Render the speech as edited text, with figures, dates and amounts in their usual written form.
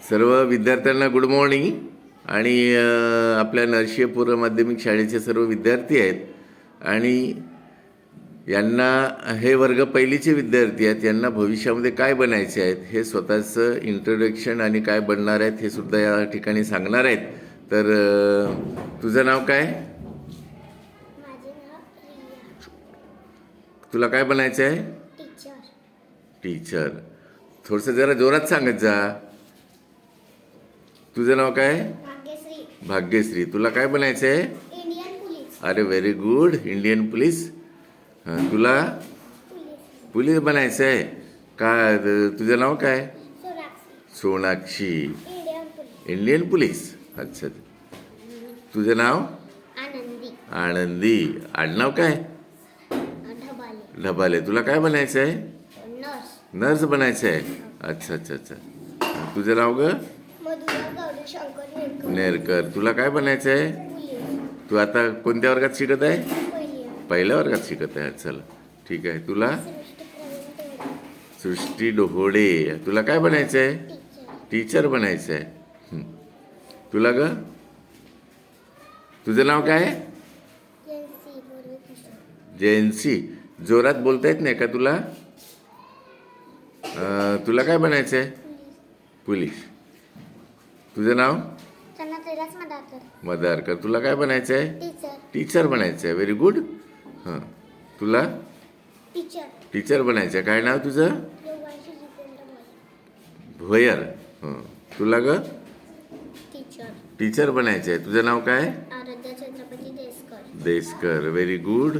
सर्व विद्यार्थ्यांना good morning. आणि आपल्या नरशिया पूर्व माध्यमिक शाळेचे सर्व विद्यार्थी आहेत आणि यांना हे वर्ग पहिलीचे विद्यार्थी आहेत. यांना भविष्यामध्ये काय बनायचे आहेत हे स्वतःचं इंट्रोडक्शन आणि काय बनणार आहेत हे सुद्धा या ठिकाणी सांगणार आहेत. तर तुझं नाव काय? माझे नाव रिया. तुला काय बनायचं आहे? टीचर. टीचर. थोडंसं जरा जोरात सांगत जा. तुझं नाव काय? भाग्यश्री. भाग्यश्री. तुला काय बनायचं आहे? Indian police. अरे व्हेरी गुड. Indian police. हां, तुला पोलीस. पोलीस बनायचं आहे का? तुझं नाव काय? Sonakshi. Sonakshi. Indian police. Indian police. अच्छा. तुझं नाव? आनंदी. आनंदी. आडनाव काय? ढबाले. ढबाले. तुला काय बनायचं आहे? नर्स. नर्स बनायचं आहे. अच्छा अच्छा अच्छा. तुझं नाव ग? मधुरा गौरी शंकर नेरकर. नेरकर. तुला काय बनायचं आहे? पोलीस. तू आता कोणत्या वर्गात शिकत आहे? पहिली. पहिल्या वर्गात शिकत आहे. चल ठीक आहे. तुला? सृष्टी प्रवीण टेवडे. सृष्टी डोहोडे. तुला काय बनायचं आहे? टीचर. टीचर बनायचं आहे. तुला ग? तुझं नाव काय? जयंती बोरवे किशोर. जयंती. जोरात बोलता येत नाही का तुला? तुला काय बनायचं आहे? पोलीस. तुझं नाव? त्यांना कैलास मदाकर. मदारकर. तुला काय बनायचं आहे? टीचर. टीचर बनायचं आहे. Very good. हां. तुला टीचर. टीचर बनायचं आहे. काय नाव तुझं? योगांशी जितेंद्र भोयर. भोयर. हां. तुला ग? टीचर. टीचर बनायचं आहे. तुझं नाव काय? आराध्या छत्रपती देसकर. देसकर. Very good.